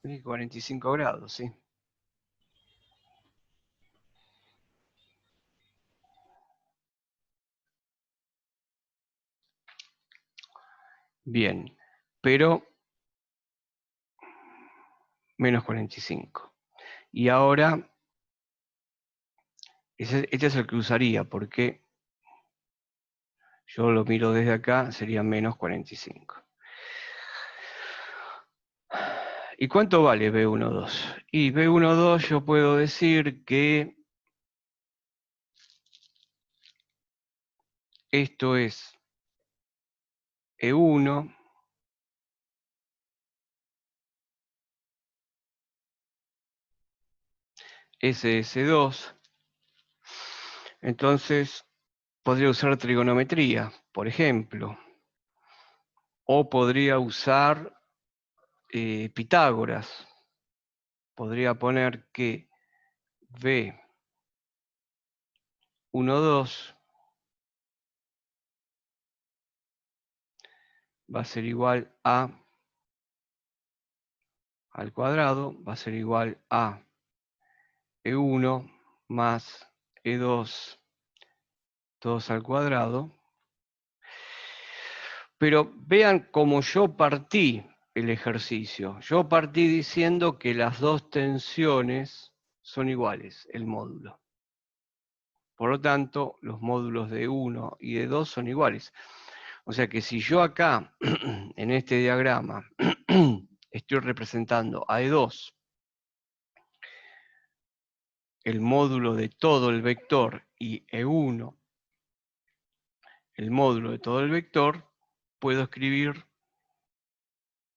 45 grados, sí. Bien, pero menos 45. Y ahora, este es el que usaría, porque yo lo miro desde acá, sería menos 45. ¿Y cuánto vale B12? Y B12 yo puedo decir que esto es E1 SS2. Entonces podría usar trigonometría, por ejemplo, o podría usar Pitágoras. Podría poner que B12 va a ser igual a al cuadrado, va a ser igual a E1 más E2 todos al cuadrado. Pero vean cómo yo partí el ejercicio. Yo partí diciendo que las dos tensiones son iguales, el módulo. Por lo tanto, los módulos de 1 y de 2 son iguales. O sea que si yo acá, en este diagrama, estoy representando a E2, el módulo de todo el vector, y E1, el módulo de todo el vector, puedo escribir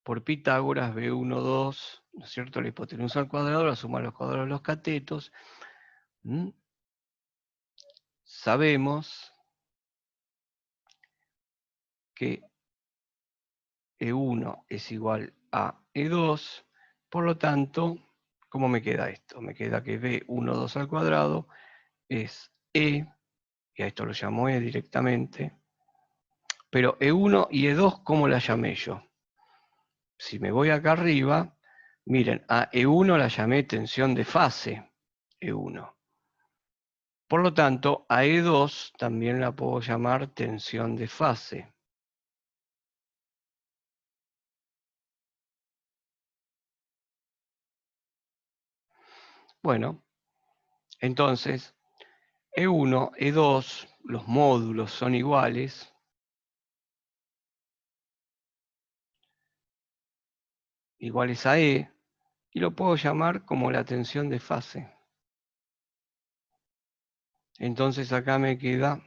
por Pitágoras B1, 2, ¿no es cierto? La hipotenusa al cuadrado, la suma de los cuadrados de los catetos. Sabemos que E1 es igual a E2, por lo tanto, ¿cómo me queda esto? Me queda que B1, 2 al cuadrado es E, y a esto lo llamo E directamente, pero E1 y E2, ¿cómo la llamé yo? Si me voy acá arriba, miren, a E1 la llamé tensión de fase, E1. Por lo tanto, a E2 también la puedo llamar tensión de fase. Bueno, entonces, E1, E2, los módulos son iguales. Iguales a E, y lo puedo llamar como la tensión de fase. Entonces acá me queda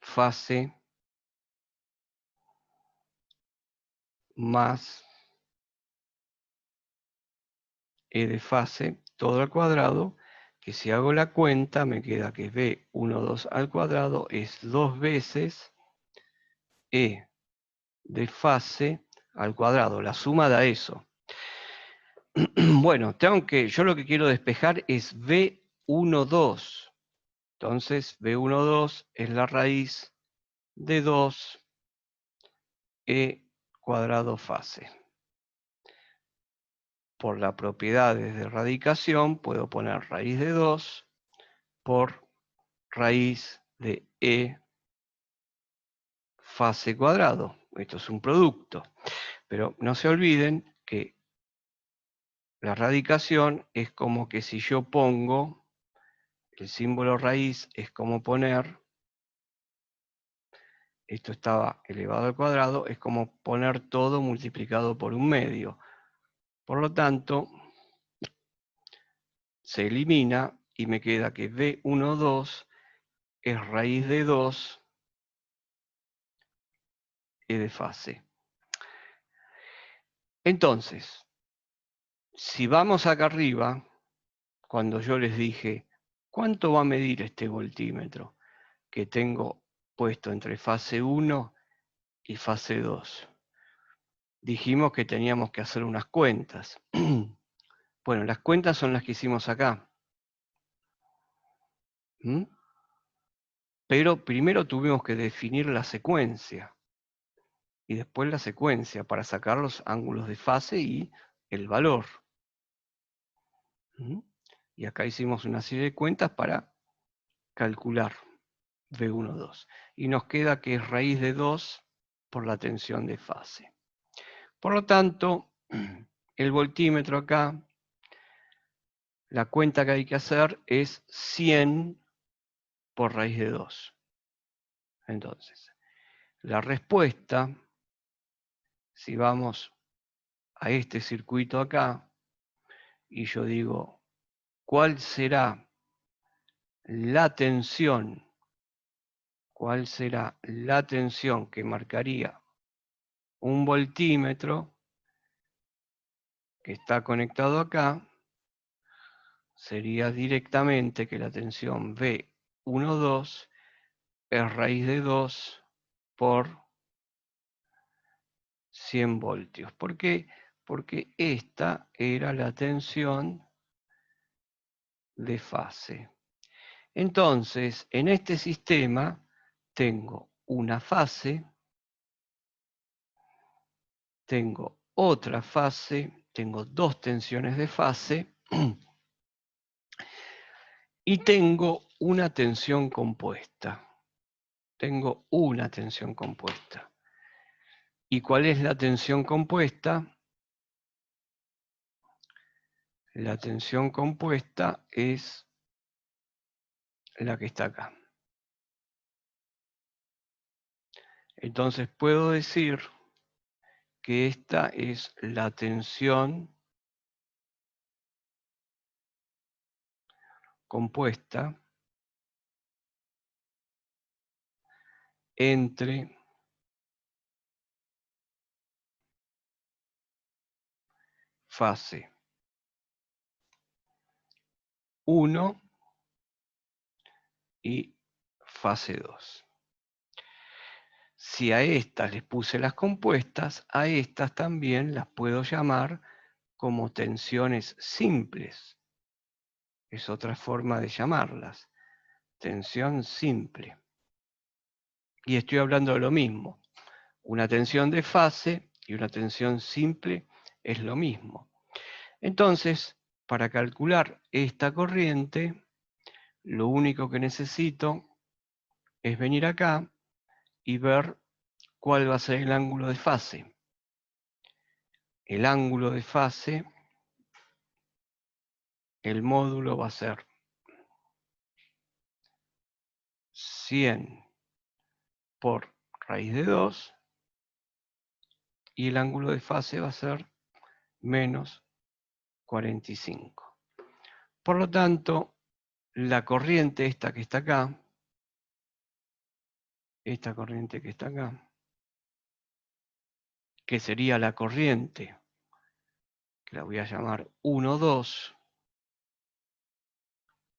fase más E de fase, todo al cuadrado, que si hago la cuenta me queda que B12 al cuadrado es 2 veces E de fase al cuadrado. La suma da eso. Bueno, yo lo que quiero despejar es B12. Entonces, B12 es la raíz de 2 E cuadrado fase. Por las propiedades de radicación, puedo poner raíz de 2 por raíz de E fase cuadrado. Esto es un producto. Pero no se olviden que la radicación es como que si yo pongo, el símbolo raíz es como poner, esto estaba elevado al cuadrado, es como poner todo multiplicado por un medio. Por lo tanto, se elimina y me queda que B12 es raíz de 2 E de fase. Entonces, si vamos acá arriba, cuando yo les dije, ¿cuánto va a medir este voltímetro que tengo puesto entre fase 1 y fase 2? Dijimos que teníamos que hacer unas cuentas. Bueno, las cuentas son las que hicimos acá. Pero primero tuvimos que definir la secuencia. y después la secuencia para sacar los ángulos de fase y el valor. Y acá hicimos una serie de cuentas para calcular V1,2. Y nos queda que es raíz de 2 por la tensión de fase. Por lo tanto, el voltímetro acá, la cuenta que hay que hacer es 100 por raíz de 2. Entonces, la respuesta, si vamos a este circuito acá, y yo digo, ¿cuál será la tensión? ¿Cuál será la tensión que marcaría un voltímetro que está conectado acá? Sería directamente que la tensión V1,2 es raíz de 2 por 100 voltios. ¿Por qué? Porque esta era la tensión de fase. Entonces, en este sistema tengo una fase, tengo otra fase, tengo dos tensiones de fase y tengo una tensión compuesta. Tengo una tensión compuesta. ¿Y cuál es la tensión compuesta? La tensión compuesta es la que está acá. Entonces puedo decir que esta es la tensión compuesta entre fase 1 y fase 2. Si a estas les puse las compuestas, a estas también las puedo llamar como tensiones simples. Es otra forma de llamarlas. Tensión simple. Y estoy hablando de lo mismo. Una tensión de fase y una tensión simple es lo mismo. Entonces, para calcular esta corriente, lo único que necesito es venir acá y ver cuál va a ser el ángulo de fase. El ángulo de fase, el módulo va a ser 100 por raíz de 2 y el ángulo de fase va a ser menos 45. Por lo tanto, la corriente esta que está acá, esta corriente que está acá, que sería la corriente, que la voy a llamar 1,2,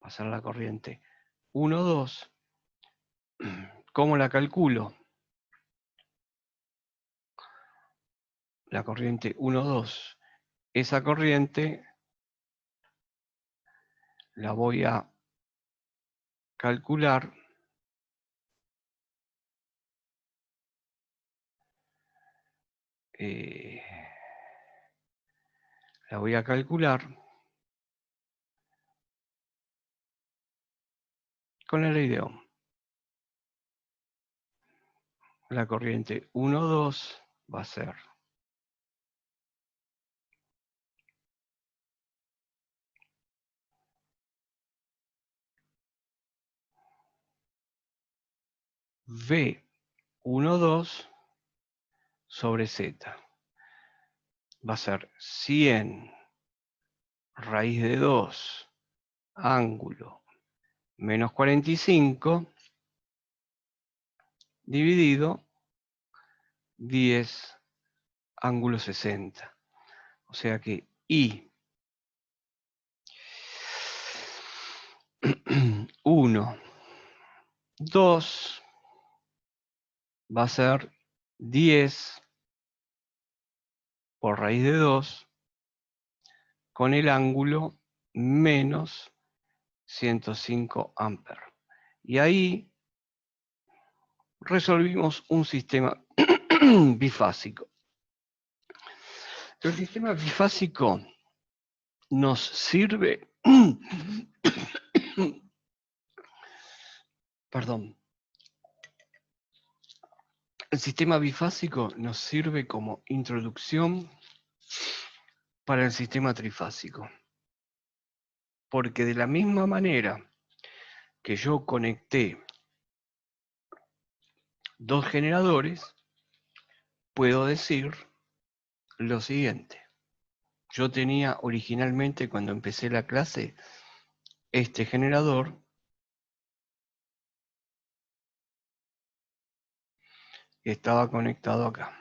va a ser la corriente 1,2. ¿Cómo la calculo? La corriente 1,2. Esa corriente la voy a calcular con la ley de Ohm. La corriente 1,2 va a ser V1,2 sobre Z. Va a ser 100 raíz de 2 ángulo menos 45 dividido 10 ángulo 60. O sea que I 1, 2 va a ser 10 por raíz de 2 con el ángulo menos 105 amperes. Y ahí resolvimos un sistema bifásico. El sistema bifásico nos sirve, perdón, el sistema bifásico nos sirve como introducción para el sistema trifásico. Porque de la misma manera que yo conecté dos generadores, puedo decir lo siguiente. Yo tenía originalmente, cuando empecé la clase, este generador que estaba conectado acá.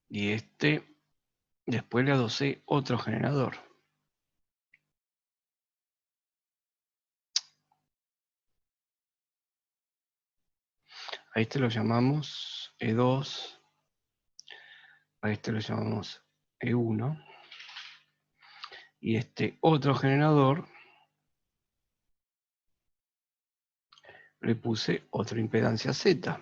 Y después le adosé otro generador. A este lo llamamos E2, a este lo llamamos E1, y este otro generador le puse otra impedancia Z.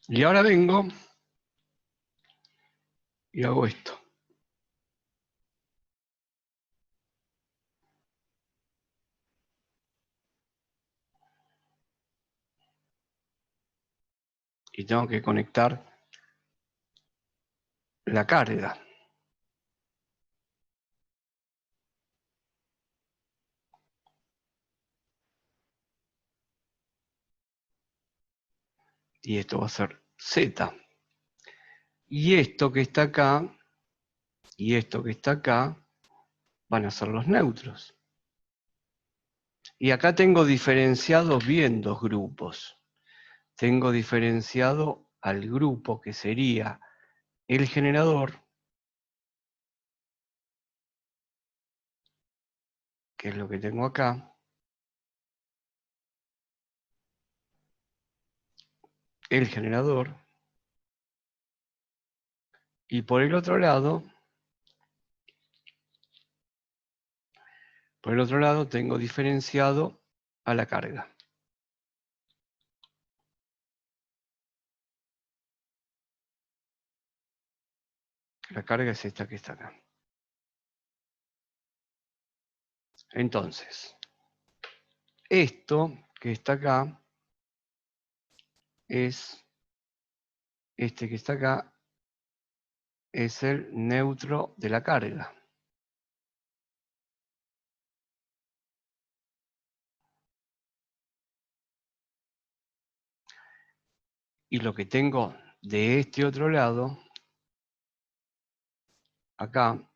Y ahora vengo y hago esto. Y tengo que conectar la carga. Y esto va a ser Z. Y esto que está acá, y esto que está acá, van a ser los neutros. Y acá tengo diferenciados bien dos grupos. Tengo diferenciado al grupo que sería el generador, que es lo que tengo acá, el generador, y por el otro lado tengo diferenciado a la carga. La carga es esta que está acá. Entonces, esto que está acá es, este que está acá es el neutro de la carga. Y lo que tengo de este otro lado, acá,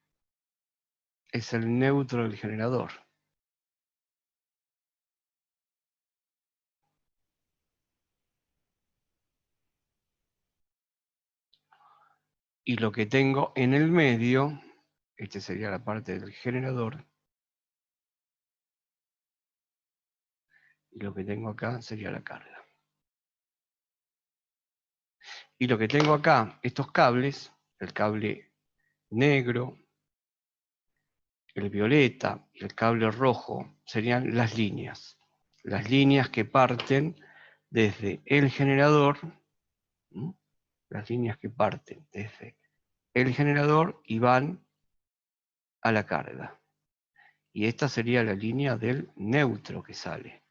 es el neutro del generador. Y lo que tengo en el medio, este sería la parte del generador, y lo que tengo acá sería la carga. Y lo que tengo acá, estos cables, el cable negro, el violeta y el cable rojo, serían las líneas. Las líneas que parten desde el generador, las líneas que parten desde el generador y van a la carga. Y esta sería la línea del neutro que sale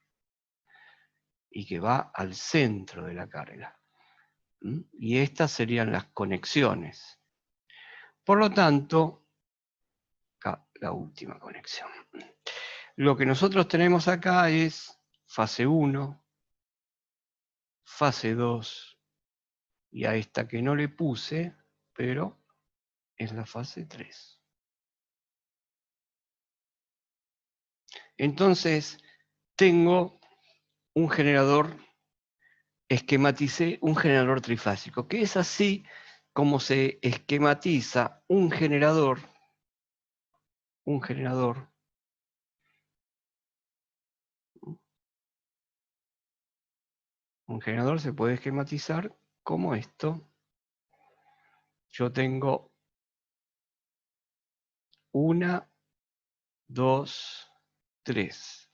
y que va al centro de la carga. Y estas serían las conexiones. Por lo tanto, acá la última conexión. Lo que nosotros tenemos acá es fase 1, fase 2, y a esta que no le puse, pero es la fase 3. Entonces, tengo un generador, esquematicé un generador trifásico, que es así como se esquematiza un generador. Un generador se puede esquematizar como esto. Yo tengo 1, 2, 3.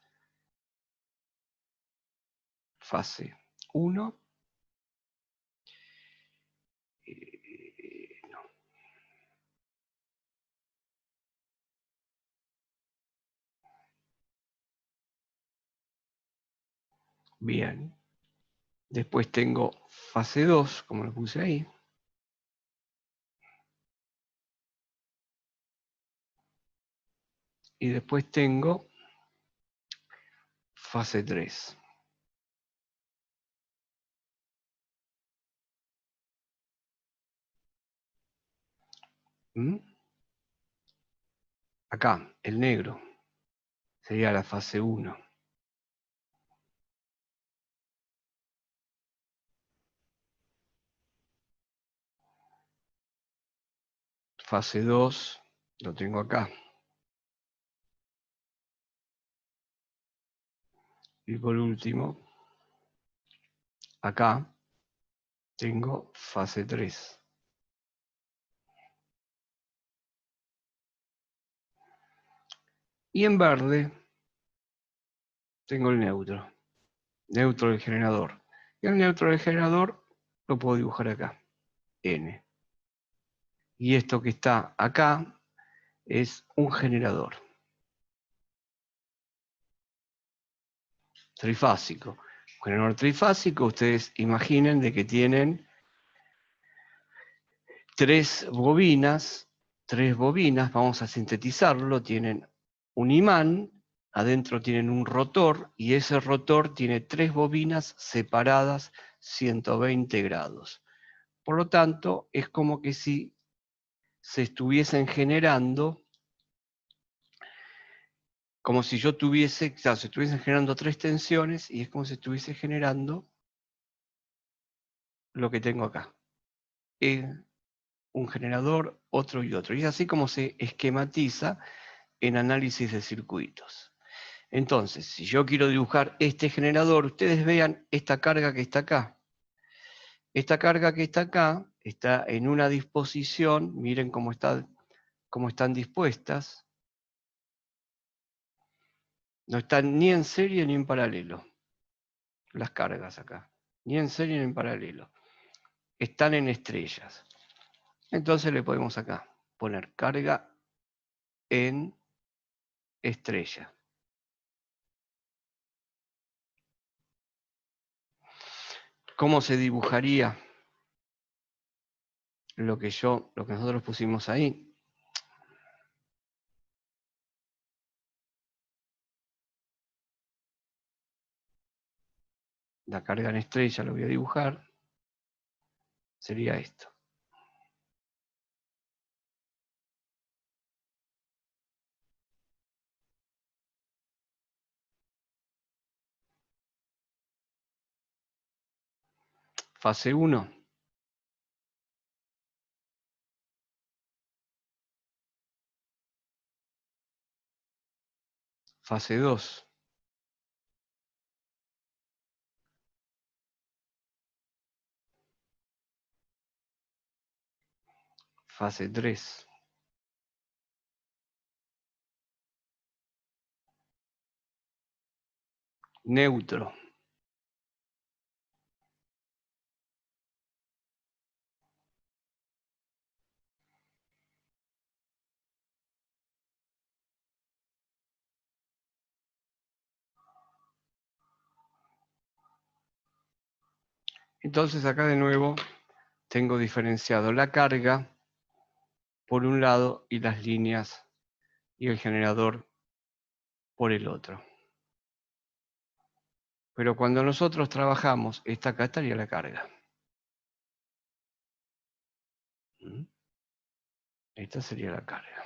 Fase 1. No. Bien. Después tengo fase 2, como lo puse ahí. Y después tengo fase 3. ¿Mm? Acá, el negro, sería la fase 1. Fase 2, lo tengo acá. Y por último, acá tengo fase 3. Y en verde tengo el neutro. Neutro del generador. Y el neutro del generador lo puedo dibujar acá. N. Y esto que está acá es un generador trifásico. Un generador trifásico, ustedes imaginen de que tienen tres bobinas, vamos a sintetizarlo, tienen un imán, adentro tienen un rotor, y ese rotor tiene tres bobinas separadas 120 grados. Por lo tanto, es como que si se estuviesen generando, como si yo tuviese, claro, se estuviesen generando tres tensiones, y es como si estuviese generando lo que tengo acá. Un generador, otro y otro. Y es así como se esquematiza en análisis de circuitos. Entonces, si yo quiero dibujar este generador, ustedes vean esta carga que está acá. Esta carga que está acá está en una disposición, miren cómo están dispuestas. No están ni en serie ni en paralelo, las cargas acá. Ni en serie ni en paralelo. Están en estrellas. Entonces le podemos acá poner carga en estrella. ¿Cómo se dibujaría lo que nosotros pusimos ahí? La carga en estrella lo voy a dibujar. Sería esto. Fase 1. Fase 2. Fase 3. Neutro. Entonces acá de nuevo tengo diferenciado la carga por un lado y las líneas y el generador por el otro. Pero cuando nosotros trabajamos, acá estaría la carga. Esta sería la carga.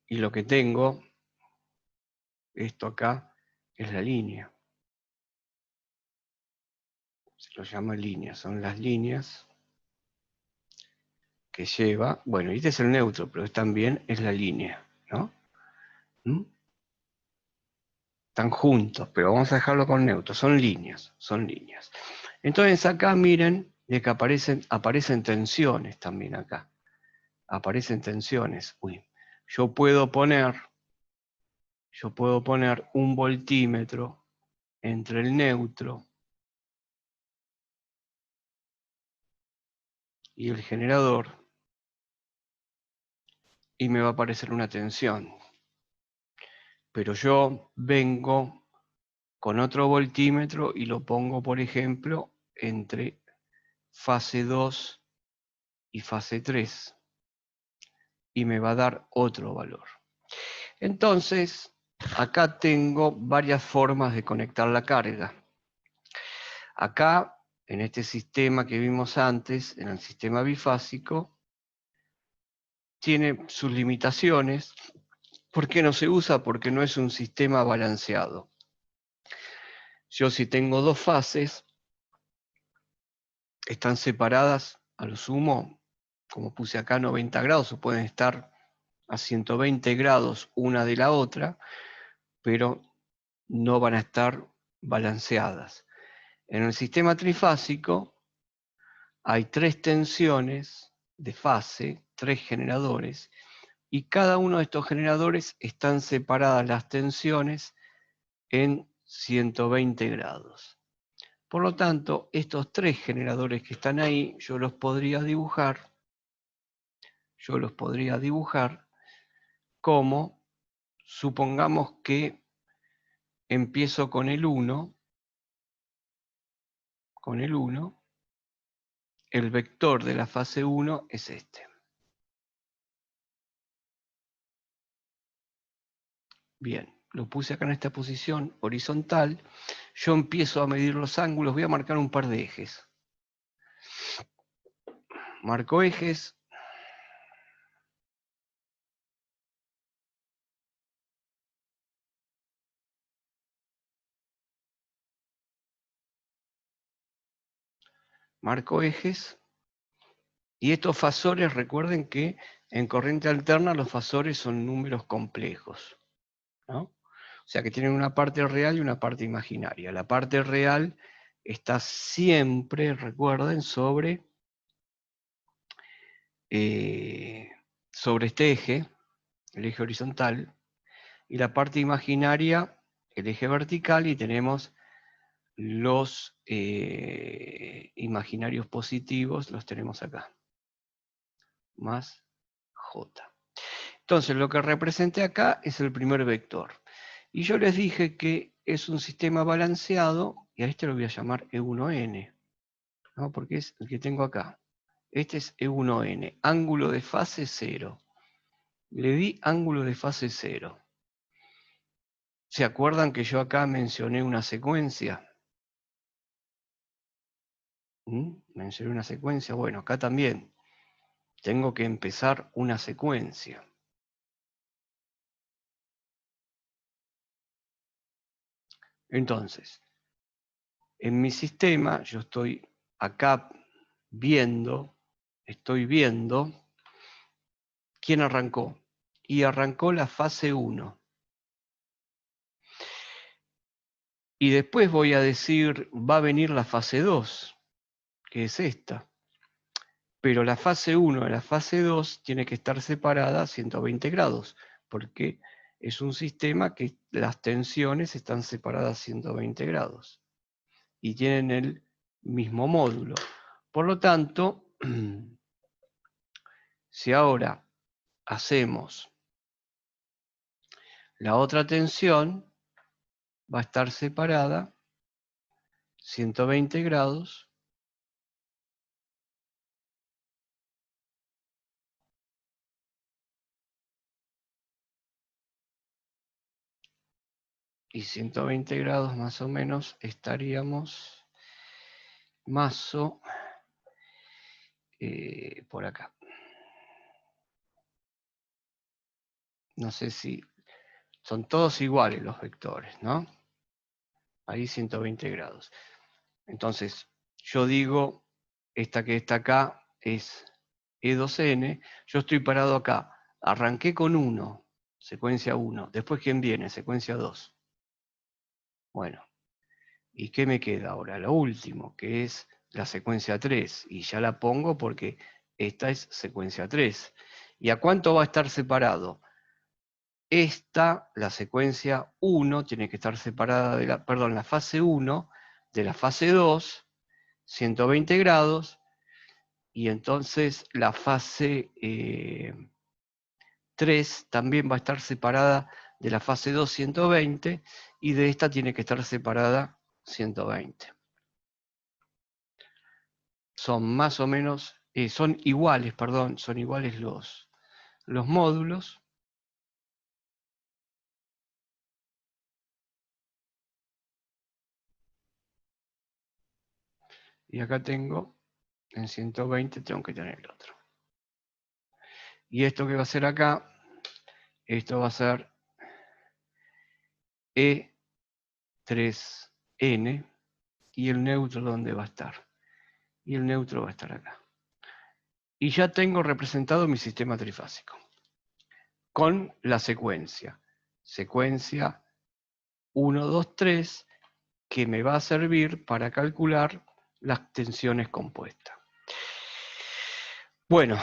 Y lo que tengo, esto acá, es la línea. Se lo llama línea, son las líneas que lleva, bueno, este es el neutro, pero también es la línea, ¿no? Están juntos, pero vamos a dejarlo con neutro, son líneas, son líneas. Entonces acá miren de que aparecen tensiones también acá. Aparecen tensiones. Uy, yo puedo poner un voltímetro entre el neutro y el generador y me va a aparecer una tensión. Pero yo vengo con otro voltímetro y lo pongo, por ejemplo, entre fase 2 y fase 3 y me va a dar otro valor. Entonces, acá tengo varias formas de conectar la carga. Acá, en este sistema que vimos antes, en el sistema bifásico, tiene sus limitaciones. ¿Por qué no se usa? Porque no es un sistema balanceado. Yo si tengo dos fases, están separadas a lo sumo, como puse acá 90 grados, o pueden estar a 120 grados una de la otra, pero no van a estar balanceadas. En el sistema trifásico hay tres tensiones de fase, tres generadores, y cada uno de estos generadores están separadas las tensiones en 120 grados. Por lo tanto, estos tres generadores que están ahí, yo los podría dibujar como, supongamos que empiezo con el 1, el vector de la fase 1 es este. Bien, lo puse acá en esta posición horizontal. Yo empiezo a medir los ángulos, voy a marcar un par de ejes. Marco ejes. Marco ejes. Y estos fasores, recuerden que en corriente alterna los fasores son números complejos, ¿no? O sea que tienen una parte real y una parte imaginaria. La parte real está siempre, recuerden, sobre este eje, el eje horizontal, y la parte imaginaria, el eje vertical, y tenemos los imaginarios positivos, los tenemos acá, más J. Entonces, lo que representé acá es el primer vector. Y yo les dije que es un sistema balanceado, y a este lo voy a llamar E1N, ¿no? Porque es el que tengo acá. Este es E1N, ángulo de fase 0. Le di ángulo de fase 0. ¿Se acuerdan que yo acá mencioné una secuencia? Mencioné una secuencia. Bueno, acá también tengo que empezar una secuencia. Entonces, en mi sistema, yo estoy acá estoy viendo quién arrancó. Y arrancó la fase 1. Y después voy a decir, va a venir la fase 2, que es esta. Pero la fase 1 de la fase 2 tiene que estar separada a 120 grados, porque es un sistema que las tensiones están separadas a 120 grados y tienen el mismo módulo. Por lo tanto, si ahora hacemos la otra tensión, va a estar separada 120 grados y 120 grados más o menos estaríamos por acá. No sé si son todos iguales los vectores, ¿no? Ahí 120 grados. Entonces, yo digo, esta que está acá es E2N, yo estoy parado acá. Arranqué con 1, secuencia 1. Después, ¿quién viene? Secuencia 2. Bueno, ¿Y qué me queda ahora? Lo último, que es la secuencia 3. Y ya la pongo porque esta es secuencia 3. ¿Y a cuánto va a estar separado? Esta, la secuencia 1, tiene que estar separada de la fase 1 de la fase 2, 120 grados, y entonces la fase 3 también va a estar separada de la fase 2, 120, y de esta tiene que estar separada 120. Son más o menos, son iguales los módulos. Y acá tengo, en 120 tengo que tener el otro. Y esto que va a ser acá, esto va a ser E3N, y el neutro, ¿dónde va a estar? Y el neutro va a estar acá. Y ya tengo representado mi sistema trifásico, con la secuencia. Secuencia 1, 2, 3, que me va a servir para calcular las tensiones compuestas. Bueno,